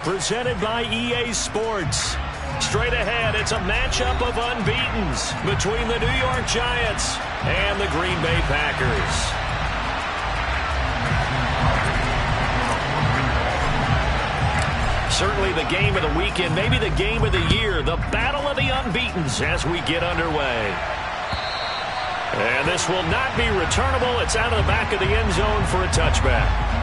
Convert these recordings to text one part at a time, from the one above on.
Presented by EA Sports. Straight ahead, it's a matchup of unbeatens between the New York Giants and the Green Bay Packers. Certainly the game of the weekend, maybe the game of the year, the battle of the unbeatens as we get underway. And this will not be returnable. It's out of the back of the end zone for a touchback.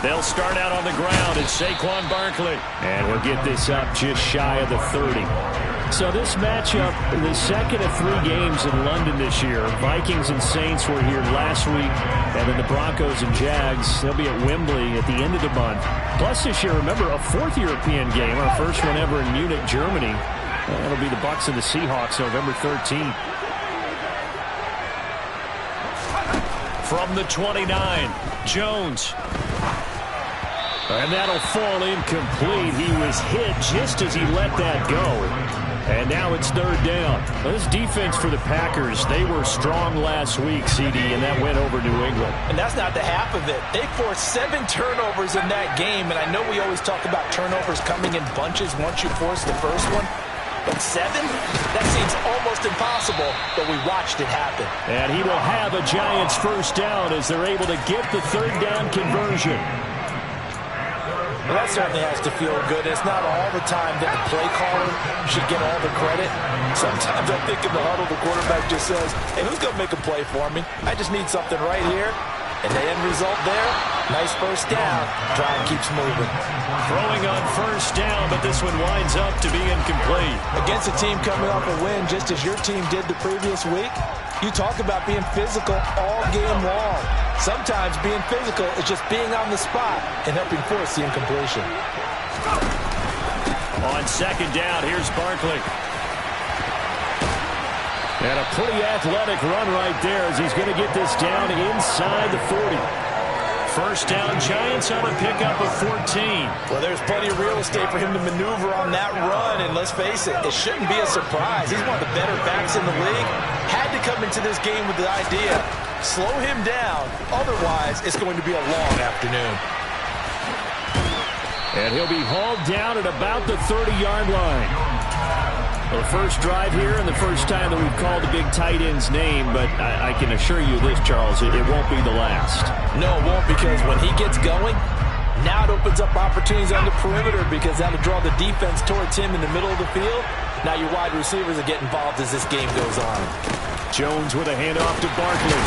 They'll start out on the ground. It's Saquon Barkley. And we'll get this up just shy of the 30. So this matchup, the second of 3 games in London this year. Vikings and Saints were here last week. And then the Broncos and Jags, they'll be at Wembley at the end of the month. Plus this year, remember, a 4th European game, our first one ever in Munich, Germany. That'll be the Bucs and the Seahawks November 13th. From the 29, Jones. And that'll fall incomplete. He was hit just as he let that go. And now it's 3rd down. This defense for the Packers, they were strong last week, CD, and that went over New England. And that's not the half of it. They forced 7 turnovers in that game, and I know we always talk about turnovers coming in bunches once you force the first one. But 7? That seems almost impossible, but we watched it happen. And he will have a Giants first down as they're able to get the 3rd down conversion. Well, that certainly has to feel good. It's not all the time that the play caller should get all the credit. Sometimes I think in the huddle, the quarterback just says, hey, who's going to make a play for me? I just need something right here. And the end result there, nice first down. Drive keeps moving. Throwing on first down, but this one winds up to be incomplete. Against a team coming off a win, just as your team did the previous week, you talk about being physical all game long. Sometimes being physical is just being on the spot and helping force the incompletion. On 2nd down, here's Barkley. And a pretty athletic run right there as he's going to get this down inside the 40. First down, Giants on a pickup of 14. Well, there's plenty of real estate for him to maneuver on that run, and let's face it, it shouldn't be a surprise. He's one of the better backs in the league. Had to come into this game with the idea, slow him down, otherwise it's going to be a long afternoon. And he'll be hauled down at about the 30-yard line. Well, the first drive here and the first time that we've called the big tight end's name, but I can assure you this, Charles, it won't be the last. No, it won't, because when he gets going, now it opens up opportunities on the perimeter because that'll draw the defense towards him in the middle of the field. Now your wide receivers are getting involved as this game goes on. Jones with a handoff to Barkley.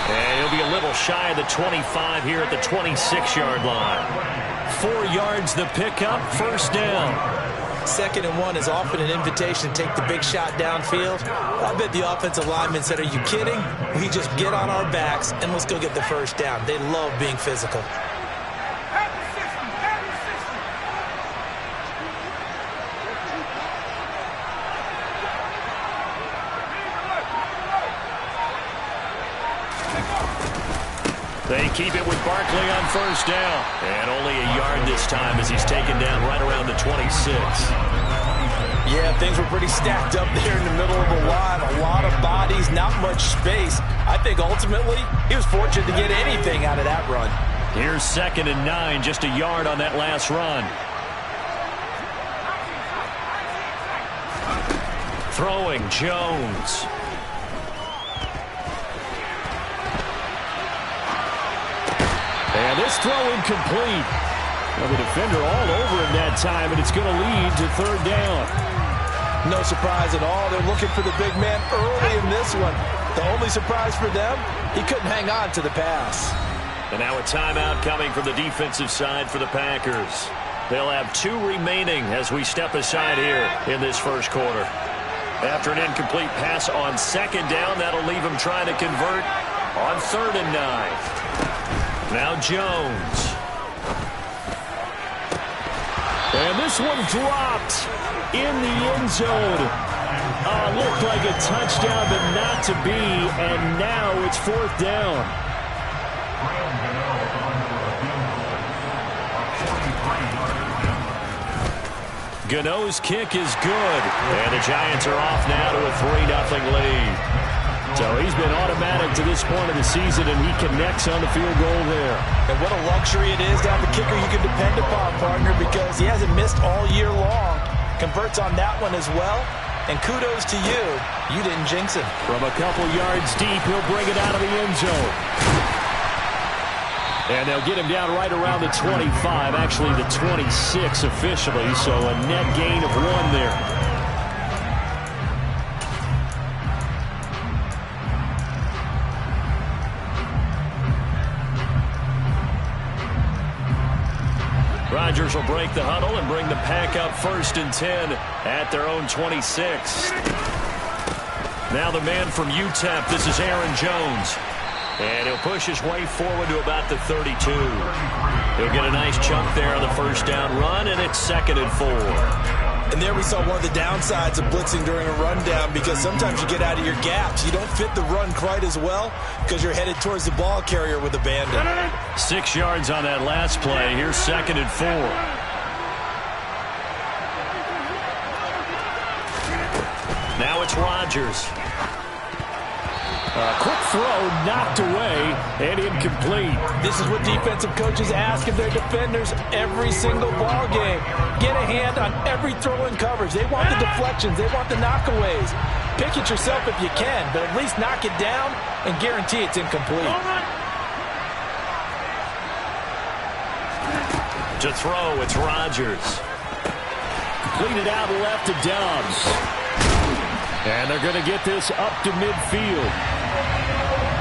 And he'll be a little shy of the 25 here at the 26-yard line. 4 yards the pickup, first down. 2nd and 1 is often an invitation to take the big shot downfield. I bet the offensive lineman said, are you kidding? We just get on our backs and let's go get the first down. They love being physical. They keep it with Barkley on first down. And only a yard this time as he's taken down right around the 26. Yeah, things were pretty stacked up there in the middle of the line. A lot of bodies, not much space. I think ultimately he was fortunate to get anything out of that run. Here's 2nd and 9, just a yard on that last run. Throwing Jones. And this throw incomplete. Well, the defender all over him that time, and it's going to lead to 3rd down. No surprise at all. They're looking for the big man early in this one. The only surprise for them, he couldn't hang on to the pass. And now a timeout coming from the defensive side for the Packers. They'll have 2 remaining as we step aside here in this first quarter. After an incomplete pass on second down, that'll leave them trying to convert on 3rd and 9. Now Jones. And this one dropped in the end zone. Looked like a touchdown, but not to be. And now it's 4th down. Gano's kick is good. And the Giants are off now to a 3-0 lead. So he's been automatic to this point of the season, and he connects on the field goal there. And what a luxury it is to have a kicker you can depend upon, partner, because he hasn't missed all year long. Converts on that one as well. And kudos to you. You didn't jinx him. From a couple yards deep, he'll bring it out of the end zone. And they'll get him down right around the 25, actually the 26 officially, so a net gain of 1 there. Rodgers will break the huddle and bring the Pack up 1st and 10 at their own 26. Now the man from UTEP, this is Aaron Jones. And he'll push his way forward to about the 32. He'll get a nice chunk there on the first down run, and it's 2nd and 4. And there we saw one of the downsides of blitzing during a rundown, because sometimes you get out of your gaps. You don't fit the run quite as well because you're headed towards the ball carrier with abandon. 6 yards on that last play. Here's 2nd and 4. Now it's Rodgers. Quick throw, knocked away, and incomplete. This is what defensive coaches ask of their defenders every single ball game. Get a hand on every throw in coverage. They want the deflections. They want the knockaways. Pick it yourself if you can, but at least knock it down and guarantee it's incomplete. To throw, it's Rodgers. Completed out left to Dobbs. And they're going to get this up to midfield.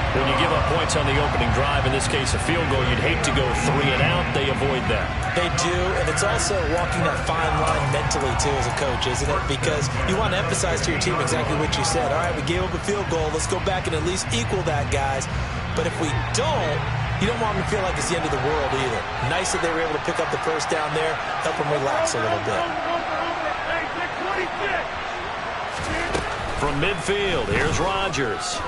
When you give up points on the opening drive, in this case a field goal, you'd hate to go 3 and out. They avoid that. They do, and it's also walking that fine line mentally, too, as a coach, isn't it? Because you want to emphasize to your team exactly what you said. All right, we gave up a field goal. Let's go back and at least equal that, guys. But if we don't, you don't want them to feel like it's the end of the world either. Nice that they were able to pick up the first down there, help them relax a little bit. From midfield, here's Rodgers.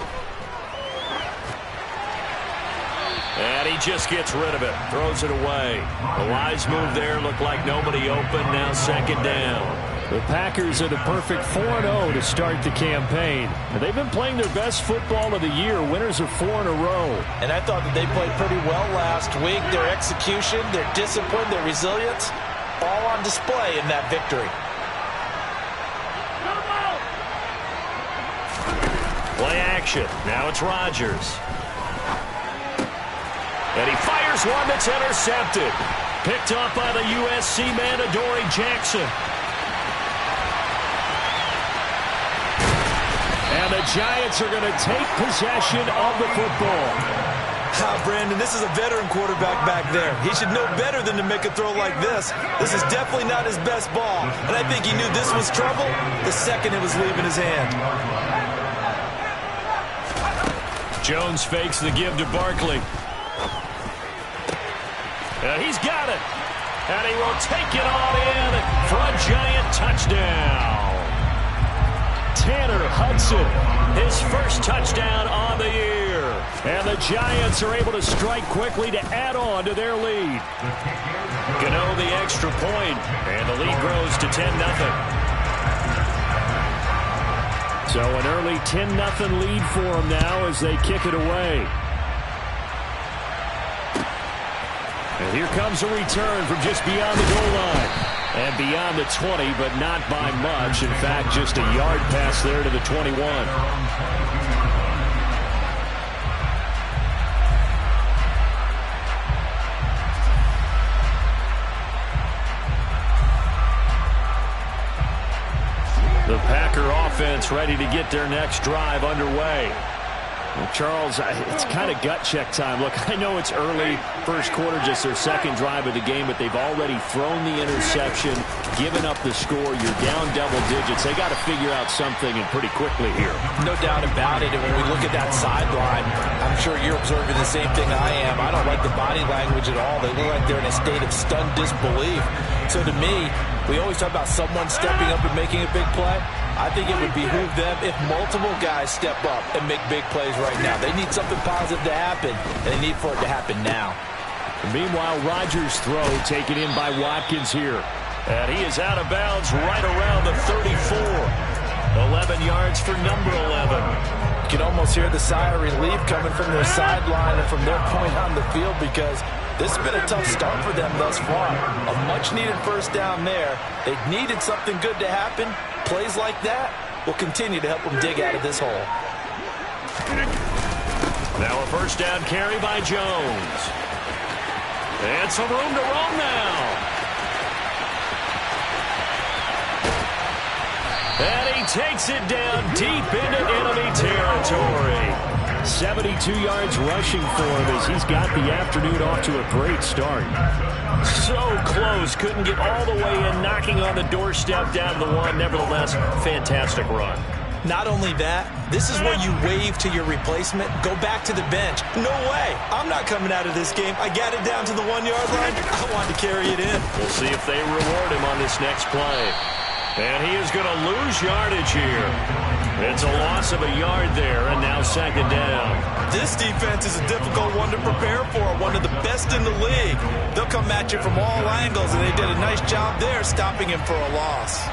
And he just gets rid of it, throws it away. A wise move there, looked like nobody open, now 2nd down. The Packers are the perfect 4-0 to start the campaign. And they've been playing their best football of the year, winners of 4 in a row. And I thought that they played pretty well last week. Their execution, their discipline, their resilience, all on display in that victory. Play action. Now it's Rodgers. And he fires one that's intercepted. Picked up by the USC man, Adoree Jackson. And the Giants are going to take possession of the football. Brandon, this is a veteran quarterback back there. He should know better than to make a throw like this. This is definitely not his best ball. And I think he knew this was trouble the second it was leaving his hand. Jones fakes the give to Barkley. He's got it. And he will take it on in for a Giant touchdown. Tanner Hudson, his first touchdown on the year. And the Giants are able to strike quickly to add on to their lead. Gano the extra point, and the lead grows to 10-0. So an early 10-0 lead for them now as they kick it away. And here comes a return from just beyond the goal line. And beyond the 20, but not by much. In fact, just a yard pass there to the 21. The Packer offense ready to get their next drive underway. Well, Charles, it's kind of gut check time. Look, I know it's early, first quarter, just their second drive of the game, but they've already thrown the interception, given up the score. You're down double digits. They got to figure out something and pretty quickly here. No doubt about it. And when we look at that sideline, I'm sure you're observing the same thing I am. I don't like the body language at all. They look like they're in a state of stunned disbelief. So to me, we always talk about someone stepping up and making a big play. I think it would behoove them if multiple guys step up and make big plays right now. They need something positive to happen, and they need for it to happen now. Meanwhile, Rodgers' throw taken in by Watkins here. And he is out of bounds right around the 34. 11 yards for number 11. You can almost hear the sigh of relief coming from their sideline and from their point on the field because this has been a tough start for them thus far. A much-needed first down there. They needed something good to happen. Plays like that will continue to help them dig out of this hole. Now a first down carry by Jones. And some room to roam now. And he takes it down deep into enemy territory. 72 yards rushing for him as he's got the afternoon off to a great start. So close, couldn't get all the way in, knocking on the doorstep down to the one. Nevertheless, fantastic run. Not only that, this is where you wave to your replacement, go back to the bench. No way, I'm not coming out of this game. I got it down to the 1 yard line. I wanted to carry it in. We'll see if they reward him on this next play. And he is going to lose yardage here. It's a loss of a yard there, and now second down. This defense is a difficult one to prepare for, one of the best in the league. They'll come at you from all angles, and they did a nice job there stopping him for a loss.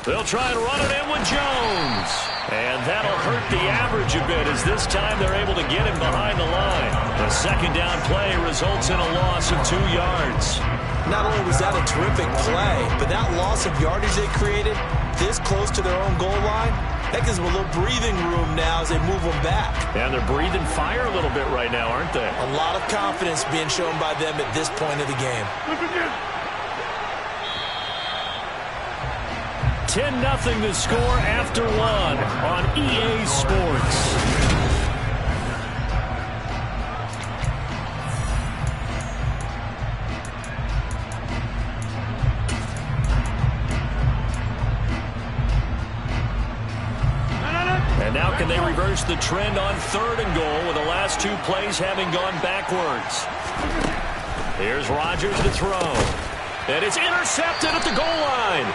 They'll try and run it in with Jones. And that'll hurt the average a bit as this time they're able to get him behind the line. The second down play results in a loss of 2 yards. Not only was that a terrific play, but that loss of yardage they created this close to their own goal line, that gives them a little breathing room now as they move them back. And they're breathing fire a little bit right now, aren't they? A lot of confidence being shown by them at this point of the game. 10-0 the score after one on EA Sports. And now can they reverse the trend on 3rd and goal with the last 2 plays having gone backwards? Here's Rodgers to throw. And it's intercepted at the goal line.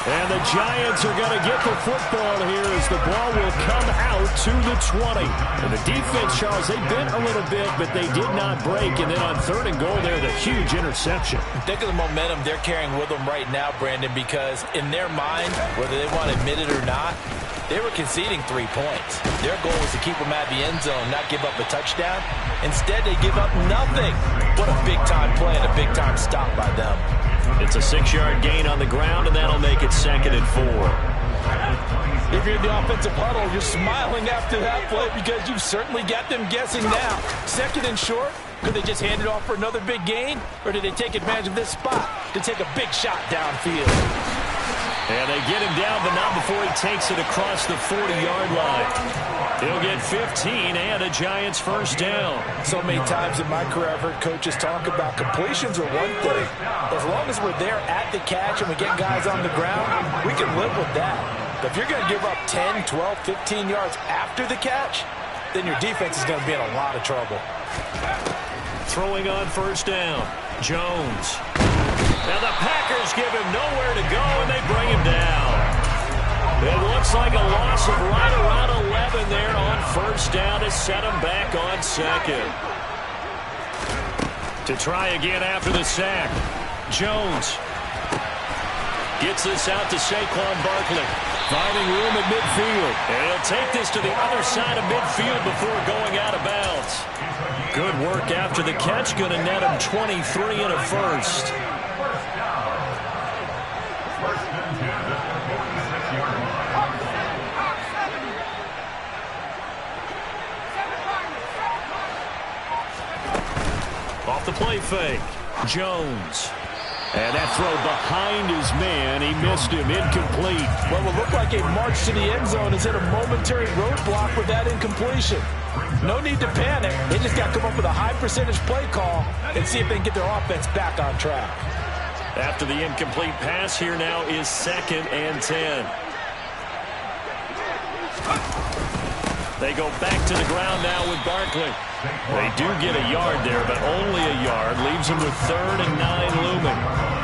And the Giants are going to get the football here as the ball will come out to the 20. And the defense, Charles, they bent a little bit, but they did not break. And then on 3rd and goal there, the huge interception. Think of the momentum they're carrying with them right now, Brandon, because in their mind, whether they want to admit it or not, they were conceding 3 points. Their goal was to keep them at the end zone, not give up a touchdown. Instead, they give up nothing. What a big-time play and a big-time stop by them. It's a 6-yard gain on the ground, and that'll make it 2nd and 4. If you're in the offensive huddle, you're smiling after that play because you've certainly got them guessing now. 2nd and short, could they just hand it off for another big gain? Or did they take advantage of this spot to take a big shot downfield? And they get him down, but not before he takes it across the 40-yard line. He'll get 15 and a Giants first down. So many times in my career I've heard coaches talk about completions are one thing. As long as we're there at the catch and we get guys on the ground, we can live with that. But if you're going to give up 10, 12, 15 yards after the catch, then your defense is going to be in a lot of trouble. Throwing on first down, Jones. Now the Packers give him nowhere to go, and they bring him down. It looks like a loss of right around 11 there on first down to set him back on 2nd. To try again after the sack. Jones gets this out to Saquon Barkley. Finding room at midfield. And he'll take this to the other side of midfield before going out of bounds. Good work after the catch. Going to net him 23 and a first. Off the play fake. Jones. And that throw behind his man. He missed him. Incomplete. What will look like a march to the end zone is hit a momentary roadblock with that incompletion. No need to panic. They just got to come up with a high percentage play call and see if they can get their offense back on track. After the incomplete pass, here now is 2nd and 10. They go back to the ground now with Barkley. They do get a yard there, but only a yard. Leaves them with 3rd and 9 looming.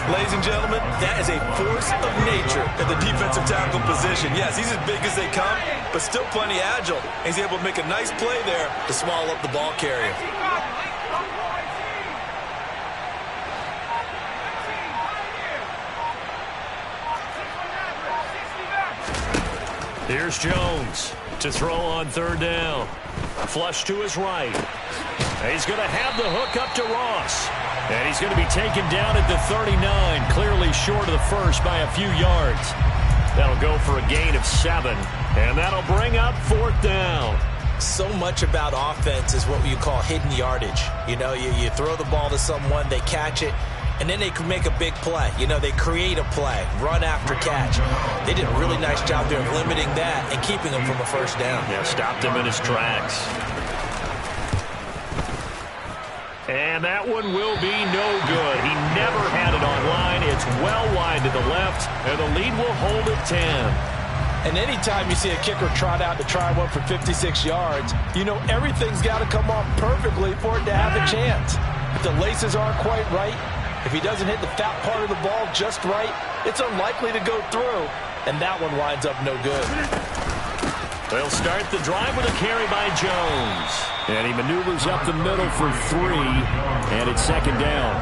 Ladies and gentlemen, that is a force of nature at the defensive tackle position. Yes, he's as big as they come, but still plenty agile. He's able to make a nice play there to swallow up the ball carrier. Here's Jones to throw on 3rd down. Flush to his right. He's going to have the hook up to Ross. And he's going to be taken down at the 39, clearly short of the first by a few yards. That'll go for a gain of 7, and that'll bring up 4th down. So much about offense is what you call hidden yardage. You know, you throw the ball to someone, they catch it, and then they can make a big play. You know, they create a play, run after catch. They did a really nice job there of limiting that and keeping him from a 1st down. Yeah, stopped him in his tracks. And that one will be no good. He never had it on line. It's well wide to the left, and the lead will hold at 10. And anytime you see a kicker trot out to try one for 56 yards, you know everything's got to come off perfectly for it to have a chance. If the laces aren't quite right, if he doesn't hit the fat part of the ball just right, it's unlikely to go through, and that one winds up no good. They'll start the drive with a carry by Jones. And he maneuvers up the middle for 3, and it's 2nd down.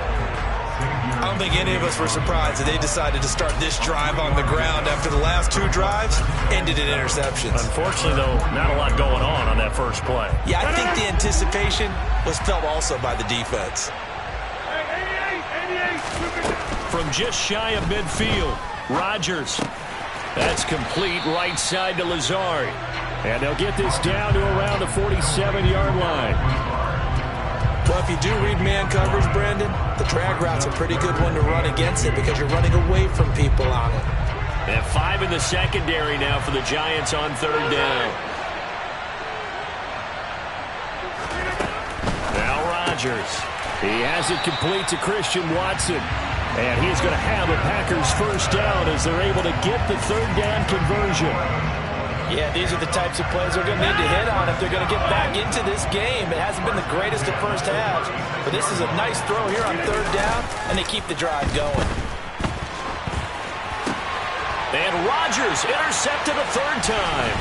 I don't think any of us were surprised that they decided to start this drive on the ground after the last 2 drives ended in interceptions. Unfortunately, though, not a lot going on that first play. Yeah, I think the anticipation was felt also by the defense. From just shy of midfield, Rodgers. That's complete right side to Lazard. And they'll get this down to around the 47-yard line. Well, if you do read man coverage, Brandon, the drag route's a pretty good one to run against it because you're running away from people on it. And 5 in the secondary now for the Giants on 3rd down. Now Rodgers. He has it complete to Christian Watson. And he's going to have a Packers 1st down as they're able to get the 3rd down conversion. Yeah, these are the types of plays they're going to need to hit on if they're going to get back into this game. It hasn't been the greatest of first halves, but this is a nice throw here on 3rd down, and they keep the drive going. And Rodgers intercepted a 3rd time.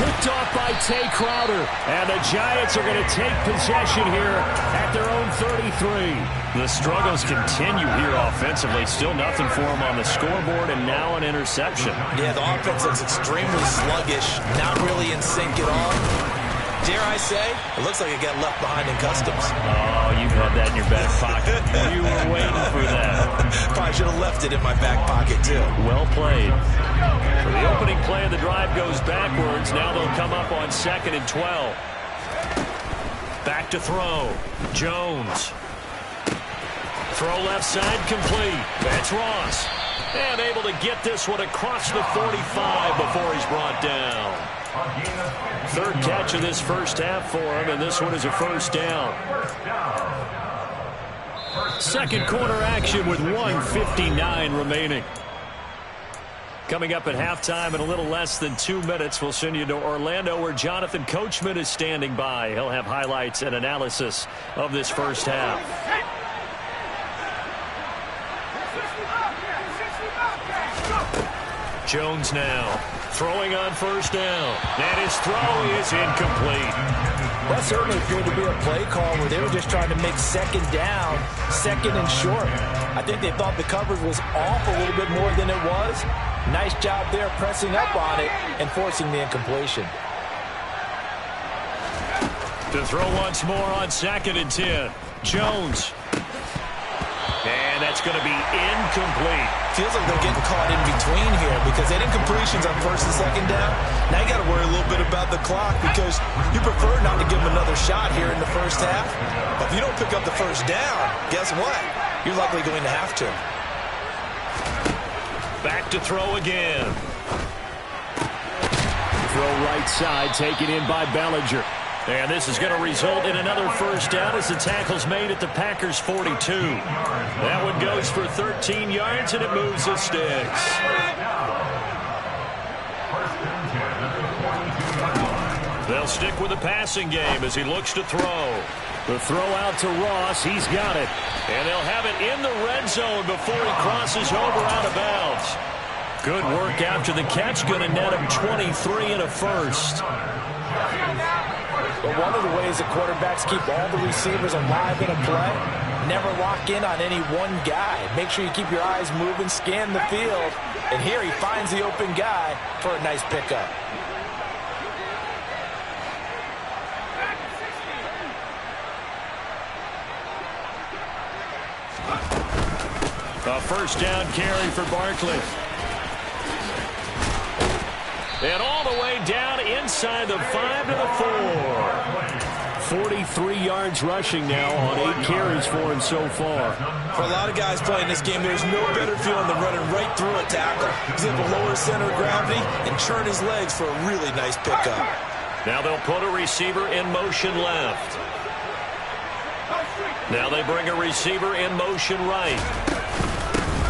Picked off by Tay Crowder. And the Giants are going to take possession here at their own 33. The struggles continue here offensively. Still nothing for them on the scoreboard, and now an interception. Yeah, the offense looks extremely sluggish, not really in sync at all. Dare I say, it looks like it got left behind in customs. Oh, you had that in your back pocket. You were waiting for that. Probably should have left it in my back pocket, too. Well played. So the opening play of the drive goes backwards. Now they'll come up on 2nd and 12. Back to throw. Jones. Throw left side complete. That's Ross. And able to get this one across the 45 before he's brought down. 3rd catch of this first half for him, and this one is a 1st down. 2nd quarter action with 1:59 remaining. Coming up at halftime in a little less than 2 minutes, we'll send you to Orlando where Jonathan Coachman is standing by. He'll have highlights and analysis of this first half. Jones now throwing on 1st down. And his throw is incomplete. That certainly appeared to be a play call where they were just trying to make 2nd down, 2nd and short. I think they thought the coverage was off a little bit more than it was. Nice job there pressing up on it and forcing the incompletion. To throw once more on 2nd and 10. Jones. And that's going to be incomplete. Feels like they're getting caught in between here because they didn't completions on 1st and 2nd down. Now you got to worry a little bit about the clock because you prefer not to give them another shot here in the first half. But if you don't pick up the 1st down, guess what? you're likely going to have to. Back to throw again. Throw right side, taken in by Bellinger. And this is going to result in another first down as the tackle's made at the Packers' 42. That one goes for 13 yards, and it moves the sticks. They'll stick with the passing game as he looks to throw. The throw out to Ross. He's got it. And they'll have it in the red zone before he crosses over out of bounds. Good work after the catch. Going to net him 23 and a first. But one of the ways the quarterbacks keep all the receivers alive in a play, never lock in on any one guy. Make sure you keep your eyes moving, scan the field. And here he finds the open guy for a nice pickup. A first down carry for Barkley. And all the way down inside the 5 to the 4. 43 yards rushing now on 8 carries for him so far. For a lot of guys playing this game, there's no better feeling than running right through a tackle. He's able to lower center of gravity and churn his legs for a really nice pickup. Now they'll put a receiver in motion left. Now they bring a receiver in motion right.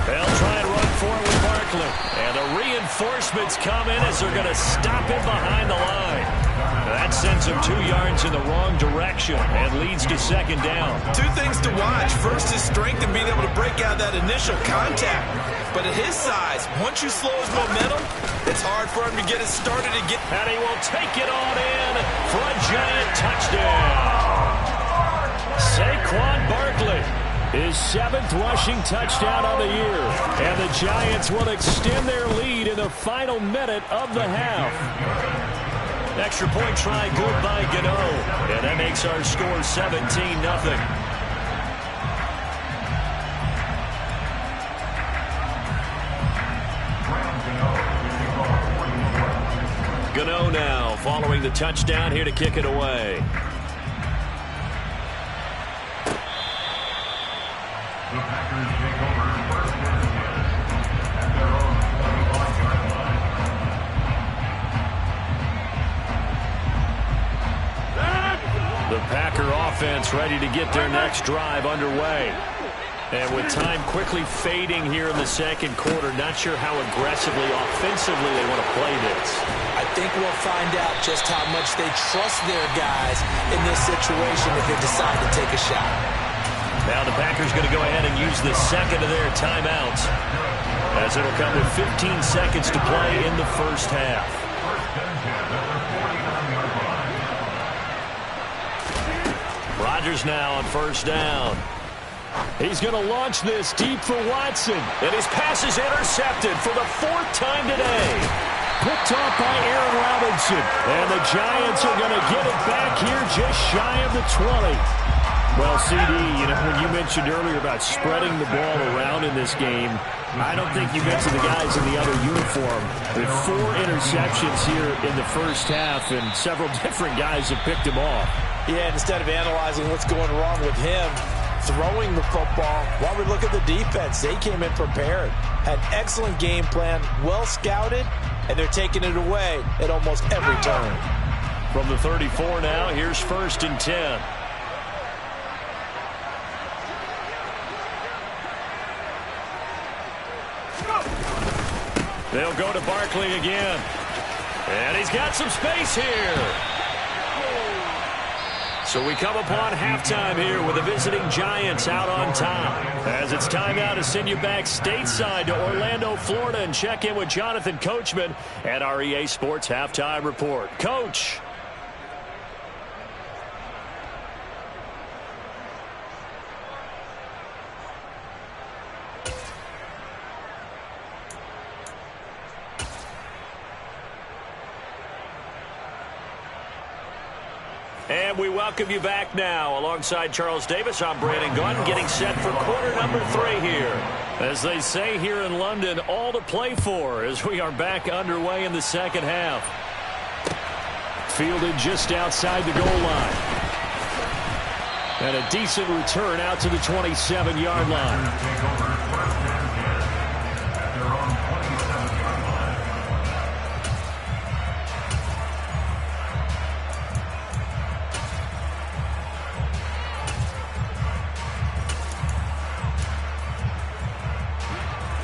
They'll try and run forward with Barkley. And the reinforcements come in as they're going to stop him behind the line. That sends him 2 yards in the wrong direction and leads to second down. 2 things to watch. First, his strength and being able to break out that initial contact. But at his size, once you slow his momentum, it's hard for him to get it started again. And he will take it on in for a giant touchdown. Saquon Barkley, his 7th rushing touchdown of the year. And the Giants will extend their lead in the final minute of the half. Extra point try good by Gano. And that makes our score 17-0. Gano now following the touchdown here to kick it away. The Packers take over first and 10 at their own 25-yard line. The Packer offense ready to get their next drive underway. And with time quickly fading here in the second quarter, not sure how aggressively, offensively they want to play this. I think we'll find out just how much they trust their guys in this situation if they decide to take a shot. Now the Packers going to go ahead and use the second of their timeouts, as it'll come with 15 seconds to play in the first half. Rodgers now on first down. He's going to launch this deep for Watson. And his pass is intercepted for the 4th time today. Picked off by Aaron Robinson. And the Giants are going to get it back here just shy of the 20. Well, CD, when you mentioned earlier about spreading the ball around in this game, I don't think you mentioned the guys in the other uniform. With 4 interceptions here in the first half, and several different guys have picked him off. Yeah, instead of analyzing what's going wrong with him, throwing the football, while we look at the defense, they came in prepared. Had excellent game plan, well scouted, and they're taking it away at almost every turn. From the 34 now, here's 1st and 10. They'll go to Barkley again. And he's got some space here. So we come upon halftime here with the visiting Giants out on top. As it's time now to send you back stateside to Orlando, Florida, and check in with Jonathan Coachman at our EA Sports Halftime Report. Coach. And we welcome you back now. Alongside Charles Davis, I'm Brandon Gunn, getting set for quarter number 3 here. As they say here in London, all to play for as we are back underway in the second half. Fielded just outside the goal line. And a decent return out to the 27-yard line.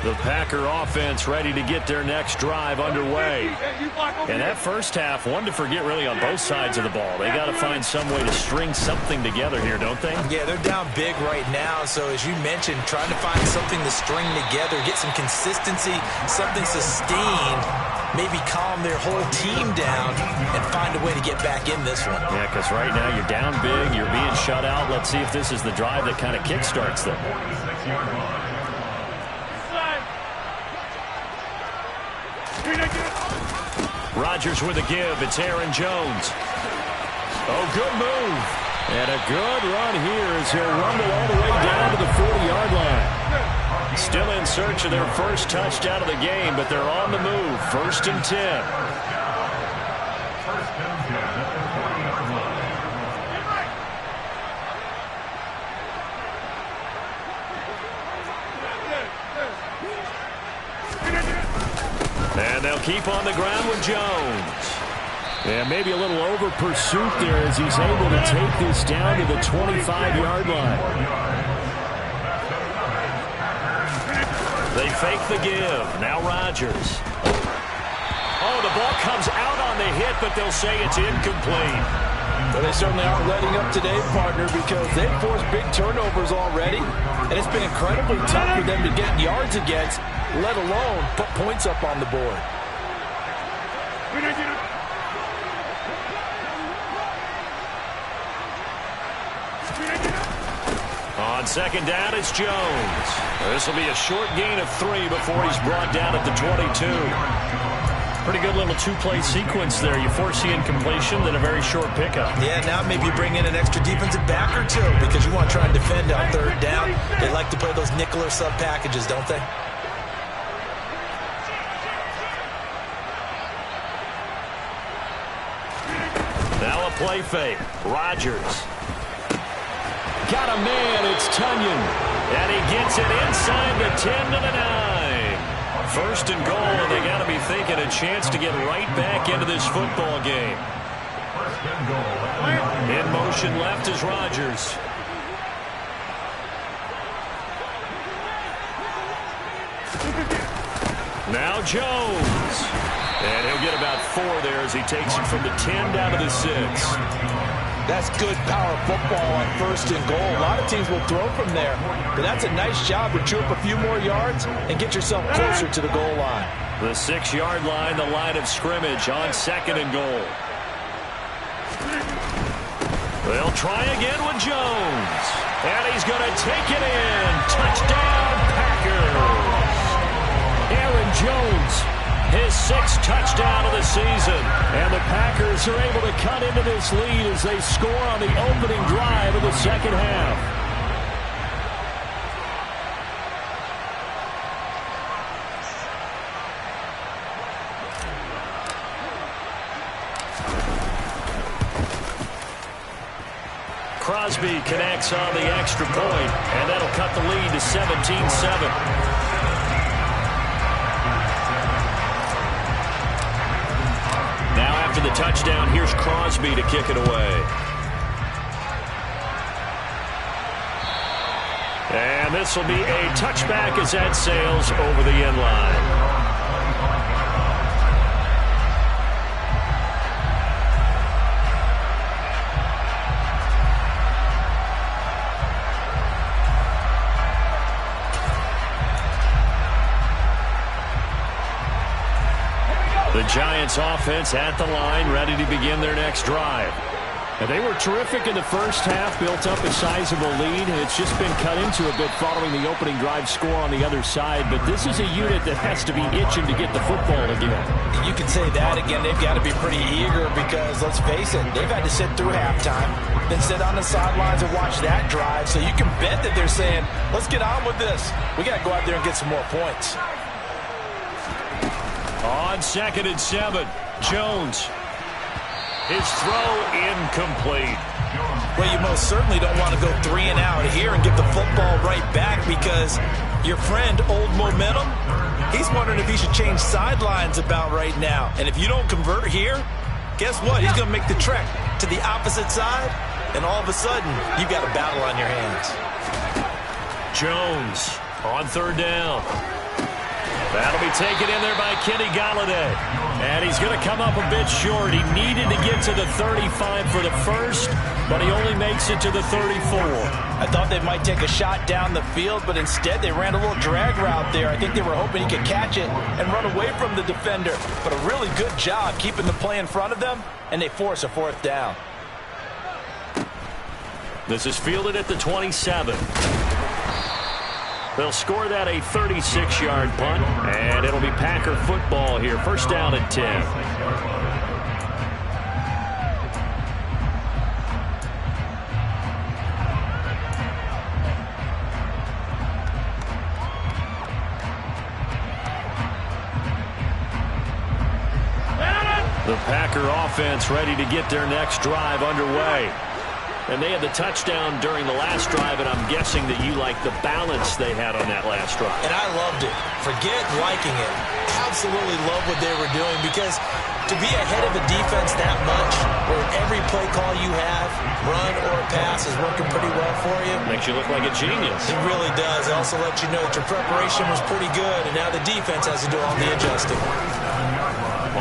The Packer offense ready to get their next drive underway. And that first half, one to forget really on both sides of the ball. They got to find some way to string something together here, don't they? Yeah, they're down big right now. So as you mentioned, trying to find something to string together, get some consistency, something sustained, maybe calm their whole team down and find a way to get back in this one. Yeah, because right now you're down big, you're being shut out. Let's see if this is the drive that kind of kickstarts them. Rodgers with a give. It's Aaron Jones. Oh, good move. And a good run here as he'll rumble all the way down to the 40-yard line. Still in search of their first touchdown of the game, but they're on the move. 1st and 10. And they'll keep on the ground with Jones. And maybe a little over pursuit there as he's able to take this down to the 25-yard line. They fake the give. Now Rodgers. Oh, the ball comes out on the hit, but they'll say it's incomplete. Well, they certainly aren't letting up today, partner, because they've forced big turnovers already. And it's been incredibly tough for them to get yards against, let alone put points up on the board. On 2nd down, it's Jones. This will be a short gain of 3 before he's brought down at the 22. Pretty good little two-play sequence there. You force the incompletion, then a very short pickup. Yeah, now maybe you bring in an extra defensive back or two because you want to try and defend on 3rd down. They like to play those nickel or sub packages, don't they? Now a play fake. Rodgers. Got a man. It's Tunyon. And he gets it inside the 10 to the 9. 1st and goal, and they got to be thinking a chance to get right back into this football game. In motion left is Rodgers. Now Jones. And he'll get about 4 there as he takes it from the 10 down to the 6. That's good power football on 1st and goal. A lot of teams will throw from there, but that's a nice job to chew up a few more yards and get yourself closer to the goal line. The 6-yard line, the line of scrimmage on 2nd and goal. They'll try again with Jones. And he's going to take it in. Touchdown, Packers. Aaron Jones, his 6th touchdown of the season. And the Packers are able to cut into this lead as they score on the opening drive of the 2nd half. Crosby connects on the extra point, and that'll cut the lead to 17-7. After the touchdown, here's Crosby to kick it away. And this will be a touchback as that sails over the end line. The Giants offense at the line, ready to begin their next drive. And they were terrific in the first half, built up a sizable lead, and it's just been cut into a bit following the opening drive score on the other side. But this is a unit that has to be itching to get the football again. You can say that again. They've got to be pretty eager because, let's face it, they've had to sit through halftime, then sit on the sidelines and watch that drive. So you can bet that they're saying, let's get on with this. We got to go out there and get some more points. On 2nd and 7, Jones. His throw incomplete. Well, you most certainly don't want to go 3 and out here and give the football right back, because your friend, Old Momentum, he's wondering if he should change sidelines about right now. And if you don't convert here, guess what? He's going to make the trek to the opposite side, and all of a sudden, you've got a battle on your hands. Jones on 3rd down. That'll be taken in there by Kenny Golladay. And he's going to come up a bit short. He needed to get to the 35 for the first, but he only makes it to the 34. I thought they might take a shot down the field, but instead they ran a little drag route there. I think they were hoping he could catch it and run away from the defender. But a really good job keeping the play in front of them, and they force a 4th down. This is fielded at the 27. They'll score that a 36-yard punt, and it'll be Packer football here. 1st down and 10. The Packer offense ready to get their next drive underway. And they had the touchdown during the last drive, and I'm guessing that you like the balance they had on that last drive. And I loved it. Forget liking it. Absolutely love what they were doing, because to be ahead of a defense that much, where every play call you have, run or pass, is working pretty well for you. Makes you look like a genius. It really does. It also lets you know that your preparation was pretty good, and now the defense has to do all the adjusting.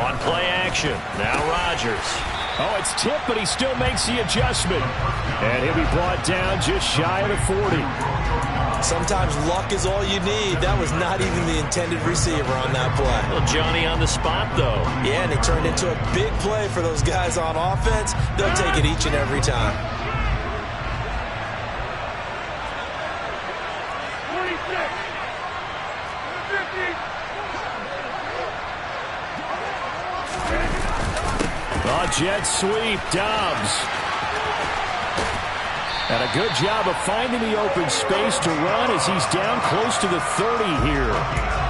On play action, now Rodgers. Oh, it's tipped, but he still makes the adjustment. And he'll be brought down just shy of the 40. Sometimes luck is all you need. That was not even the intended receiver on that play. Well, Johnny on the spot, though. Yeah, and it turned into a big play for those guys on offense. They'll take it each and every time. 46. 50. Jet sweep, Dobbs. And a good job of finding the open space to run as he's down close to the 30 here.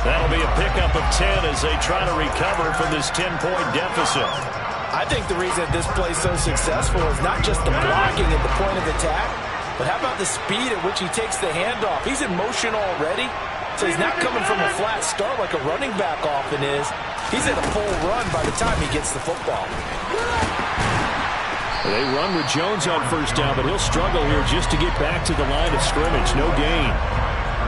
That'll be a pickup of 10 as they try to recover from this 10-point deficit. I think the reason this play's so successful is not just the blocking at the point of attack, but how about the speed at which he takes the handoff? He's in motion already, so he's not coming from a flat start like a running back often is. He's at a full run by the time he gets the football. They run with Jones on 1st down, but he'll struggle here just to get back to the line of scrimmage. No gain.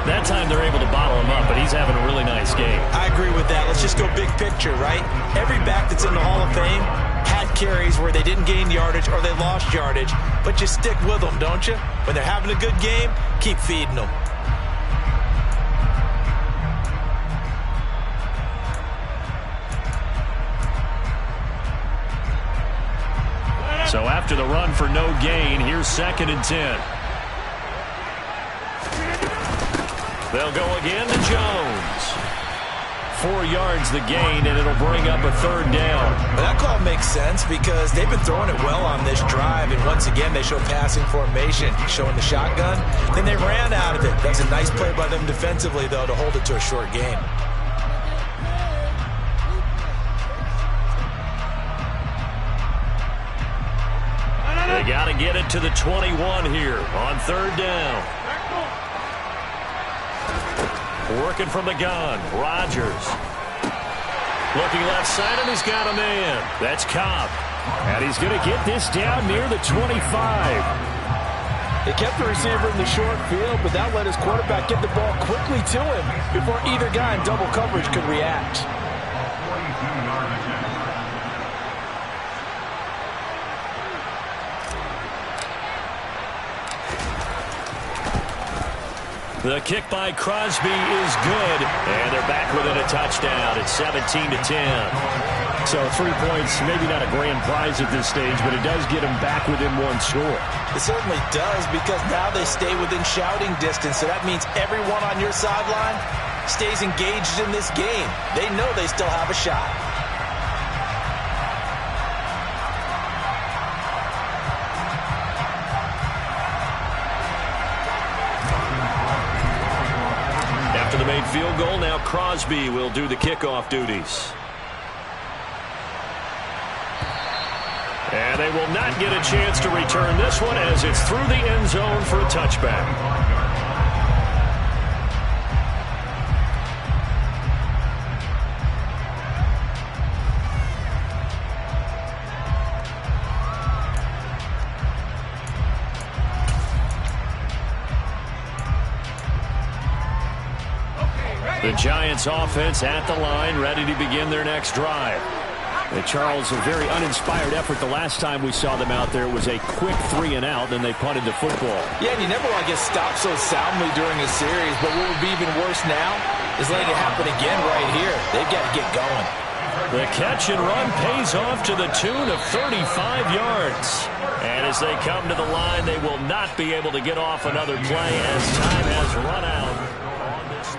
That time they're able to bottle him up, but he's having a really nice game. I agree with that. Let's just go big picture, right? Every back that's in the Hall of Fame had carries where they didn't gain yardage or they lost yardage, but you stick with them, don't you? When they're having a good game, keep feeding them. So after the run for no gain, here's 2nd and 10. They'll go again to Jones. 4 yards the gain, and it'll bring up a 3rd down. But that call makes sense because they've been throwing it well on this drive, and once again they show passing formation, showing the shotgun. Then they ran out of it. That's a nice play by them defensively, though, to hold it to a short gain. They got to get it to the 21 here on 3rd down. Working from the gun, Rodgers. Looking left side, and he's got a man. That's Cobb. And he's going to get this down near the 25. They kept the receiver in the short field, but that let his quarterback get the ball quickly to him before either guy in double coverage could react. 42-yard attempt. The kick by Crosby is good, and they're back within a touchdown. It's 17-10. So 3 points, maybe not a grand prize at this stage, but it does get them back within 1 score. It certainly does, because now they stay within shouting distance, so that means everyone on your sideline stays engaged in this game. They know they still have a shot. The made field goal. Now Crosby will do the kickoff duties. And they will not get a chance to return this one as it's through the end zone for a touchback. The Giants offense at the line, ready to begin their next drive. Charles, a very uninspired effort the last time we saw them out there. It was a quick 3 and out, then they punted the football. Yeah, and you never want to get stopped so soundly during a series, but what would be even worse now is letting it happen again right here. They've got to get going. The catch and run pays off to the tune of 35 yards. And as they come to the line, they will not be able to get off another play as time has run out on this.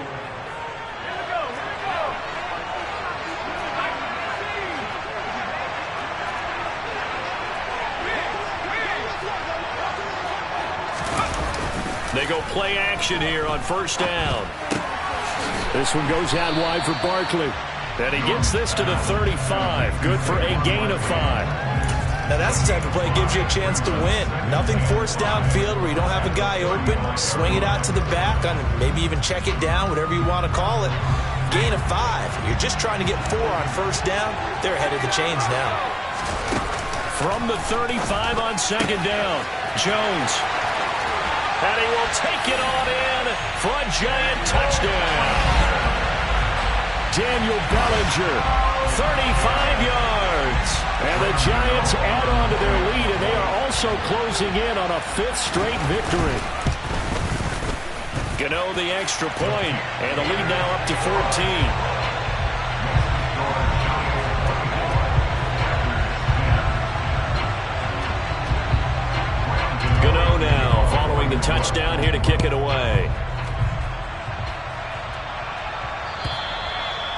They go play action here on first down. This one goes out wide for Barkley. And he gets this to the 35. Good for a gain of 5. Now that's the type of play that gives you a chance to win. Nothing forced downfield where you don't have a guy open. Swing it out to the back, on maybe even check it down, whatever you want to call it. Gain of 5. You're just trying to get 4 on first down. They're ahead of the chains now. From the 35 on second down, Jones. And he will take it on in for a Giant touchdown. Daniel Bellinger, 35 yards. And the Giants add on to their lead, and they are also closing in on a 5th straight victory. Gano the extra point, and the lead now up to 14. Gano now following the touchdown here to kick it away.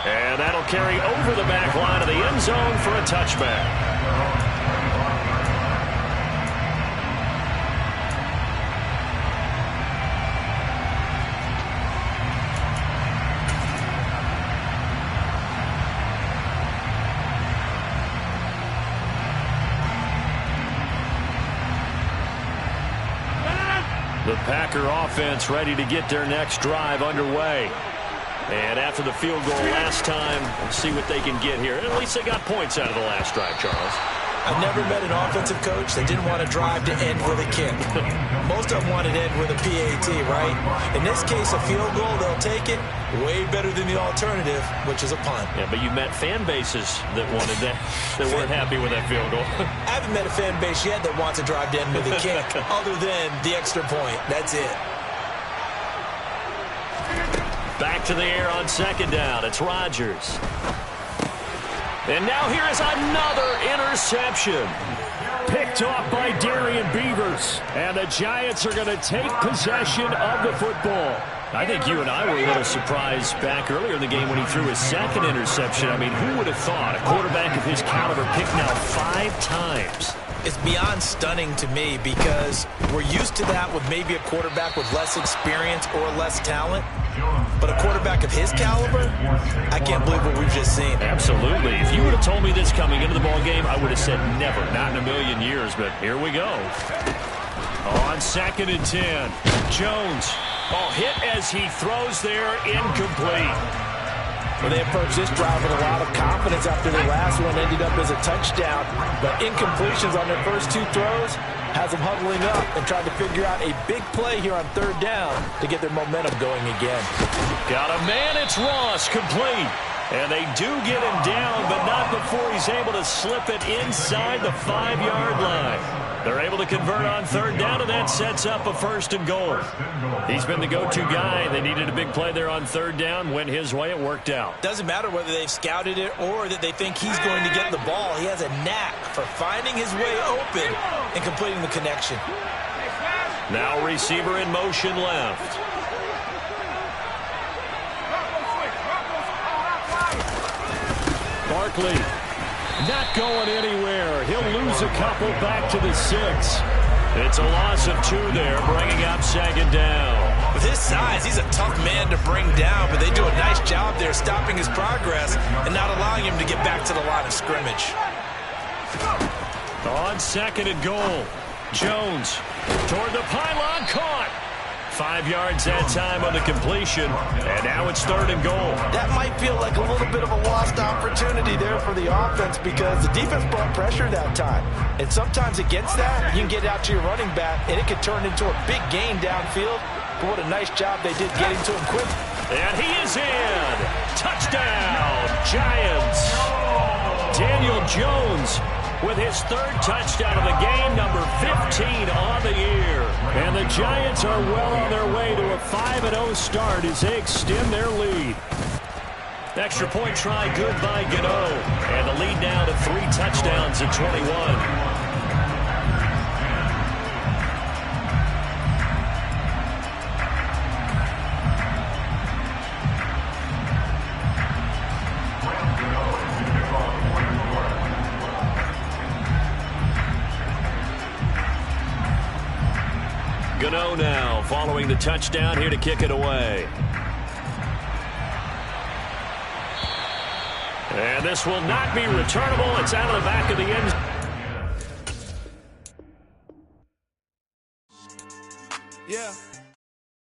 And that'll carry over the back line of the end zone for a touchback. The Packer offense ready to get their next drive underway. And after the field goal last time, we'll see what they can get here. At least they got points out of the last drive, Charles. I've never met an offensive coach that didn't want to drive to end with a kick. Most of them wanted to end with a PAT, right? In this case, a field goal, they'll take it. Way better than the alternative, which is a punt. Yeah, but you met fan bases that wanted that, that weren't happy with that field goal. I haven't met a fan base yet that wants to drive to end with a kick, other than the extra point. That's it. Back to the air on second down. It's Rodgers. And now here is another interception. Picked off by Darian Beavers. And the Giants are going to take possession of the football. I think you and I were a little surprised back earlier in the game when he threw his second interception. I mean, who would have thought a quarterback of his caliber picked now 5 times? It's beyond stunning to me because we're used to that with maybe a quarterback with less experience or less talent. But a quarterback of his caliber, I can't believe what we've just seen. Absolutely. If you would have told me this coming into the ball game, I would have said never, not in a million years. But here we go. On second and 10, Jones. Oh, hit as he throws there, incomplete. Well, they approached this drive with a lot of confidence after their last one ended up as a touchdown. But incompletions on their first 2 throws has them huddling up and trying to figure out a big play here on third down to get their momentum going again. Got a man, it's Ross, complete. And they do get him down, but not before he's able to slip it inside the 5-yard line. They're able to convert on third down, and that sets up a 1st and goal. He's been the go-to guy. They needed a big play there on third down. Went his way. It worked out. Doesn't matter whether they've scouted it or that they think he's going to get the ball. He has a knack for finding his way open and completing the connection. Now receiver in motion left. Barkley not going anywhere. He'll lose a couple back to the 6. It's a loss of 2 there, bringing up second down. With his size, he's a tough man to bring down, but they do a nice job there stopping his progress and not allowing him to get back to the line of scrimmage. On second and goal. Jones toward the pylon, caught. 5 yards that time on the completion, and now it's third and goal. That might feel like a little bit of a lost opportunity there for the offense because the defense brought pressure that time. And sometimes against that, you can get out to your running back, and it can turn into a big gain downfield. But what a nice job they did getting to him quick. And he is in. Touchdown, Giants. Daniel Jones with his third touchdown of the game, number 15 on the year. And the Giants are well on their way to a 5-0 start as they extend their lead. Extra point try good by Gano. And the lead now to 3 touchdowns at 21. Gano now following the touchdown here to kick it away. And this will not be returnable. It's out of the back of the end zone. Yeah.